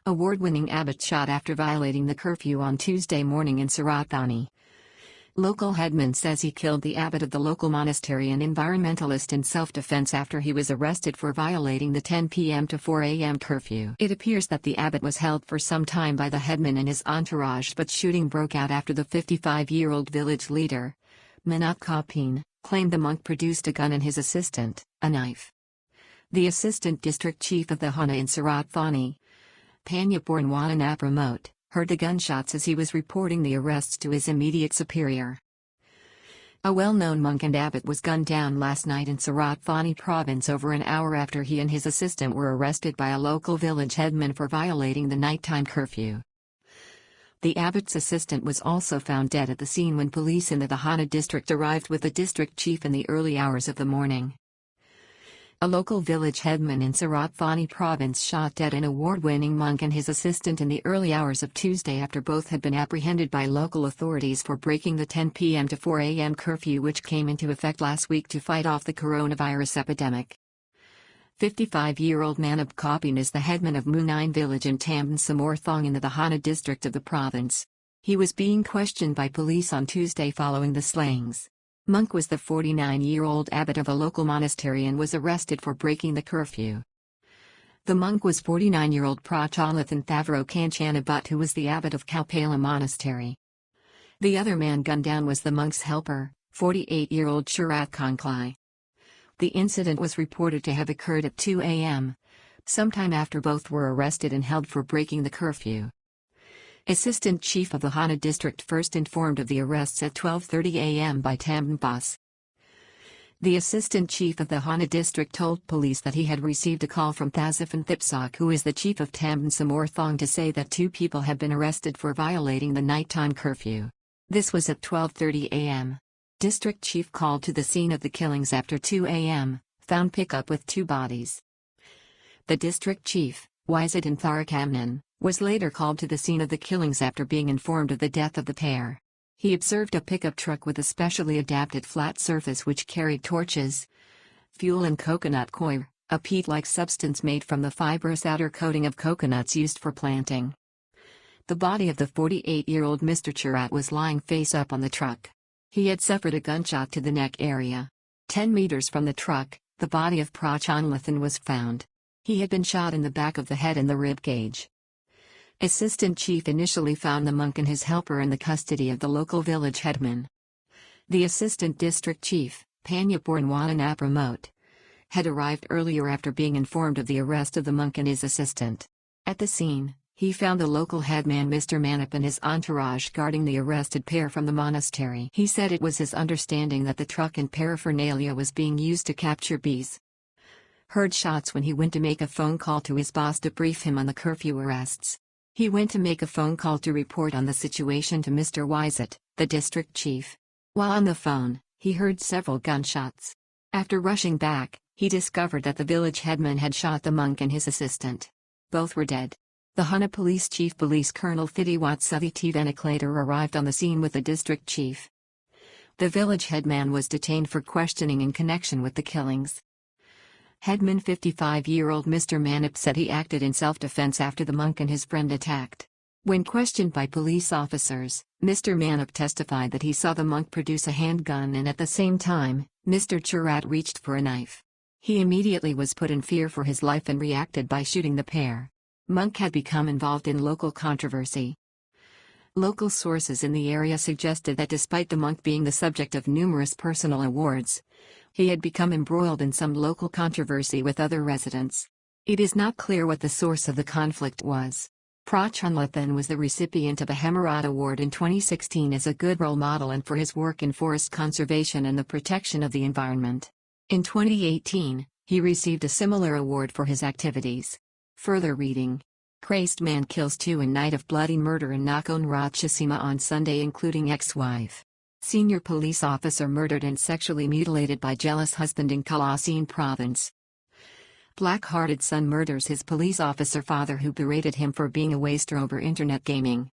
Award-winning abbot shot after violating the curfew on Tuesday morning in Surat Thani. Local headman says he killed the abbot of the local monastery and environmentalist in self-defense after he was arrested for violating the 10 p.m. to 4 a.m. curfew. It appears that the abbot was held for some time by the headman and his entourage, but shooting broke out after the 55-year-old village leader, Manat Kapin, claimed the monk produced a gun and his assistant, a knife. The assistant district chief of the Hana in Surat Thani, Panyapurnwana Pramot, heard the gunshots as he was reporting the arrests to his immediate superior. A well-known monk and abbot was gunned down last night in Surat Thani province over an hour after he and his assistant were arrested by a local village headman for violating the nighttime curfew. The abbot's assistant was also found dead at the scene when police in the Hana district arrived with the district chief in the early hours of the morning. A local village headman in Surat Thani province shot dead an award-winning monk and his assistant in the early hours of Tuesday after both had been apprehended by local authorities for breaking the 10 p.m. to 4 a.m. curfew which came into effect last week to fight off the coronavirus epidemic. 55-year-old Manab Kapin is the headman of Munine village in Tamban Samorthong in the Hana district of the province. He was being questioned by police on Tuesday following the slayings. Monk was the 49-year-old abbot of a local monastery and was arrested for breaking the curfew. The monk was 49-year-old Prachalathan Thavaro Kanchanabut, who was the abbot of Kaupala Monastery. The other man gunned down was the monk's helper, 48-year-old Surat Thani. The incident was reported to have occurred at 2 a.m., sometime after both were arrested and held for breaking the curfew. Assistant Chief of the Hana district first informed of the arrests at 12:30 a.m. by Tamban Bus. The Assistant Chief of the Hana district told police that he had received a call from Thazafan Thipsak, who is the chief of Tamban Samorthong, to say that two people had been arrested for violating the nighttime curfew. This was at 12:30 a.m. District Chief called to the scene of the killings after 2 a.m., found pickup with two bodies. The District Chief, Wisadin Tharakamnan, was later called to the scene of the killings after being informed of the death of the pair. He observed a pickup truck with a specially adapted flat surface which carried torches, fuel and coconut coir, a peat-like substance made from the fibrous outer coating of coconuts used for planting. The body of the 48-year-old Mr. Churat was lying face up on the truck. He had suffered a gunshot to the neck area. 10 meters from the truck, the body of Prachanlathan was found. He had been shot in the back of the head and the rib cage. Assistant Chief initially found the monk and his helper in the custody of the local village headman. The Assistant District Chief, Panyapurnwana Pramot, had arrived earlier after being informed of the arrest of the monk and his assistant. At the scene, he found the local headman Mr. Manap and his entourage guarding the arrested pair from the monastery. He said it was his understanding that the truck and paraphernalia was being used to capture bees. Heard shots when he went to make a phone call to his boss to brief him on the curfew arrests. He went to make a phone call to report on the situation to Mr. Wisat, the district chief. While on the phone, he heard several gunshots. After rushing back, he discovered that the village headman had shot the monk and his assistant. Both were dead. The Hana Police Chief Police Colonel Thidiwat Suviti Venaklator arrived on the scene with the district chief. The village headman was detained for questioning in connection with the killings. Headman 55-year-old Mr. Manip said he acted in self-defense after the monk and his friend attacked. When questioned by police officers, Mr. Manip testified that he saw the monk produce a handgun and at the same time, Mr. Churat reached for a knife. He immediately was put in fear for his life and reacted by shooting the pair. Monk had become involved in local controversy. Local sources in the area suggested that despite the monk being the subject of numerous personal awards, he had become embroiled in some local controversy with other residents. It is not clear what the source of the conflict was. Prachanlathan was the recipient of a Hemarat Award in 2016 as a good role model and for his work in forest conservation and the protection of the environment. In 2018, he received a similar award for his activities. Further reading. Crazed man kills two in night of bloody murder in Nakon Ratchasima on Sunday, including ex-wife. Senior police officer murdered and sexually mutilated by jealous husband in Kalasin province. Black-hearted son murders his police officer father who berated him for being a waster over internet gaming.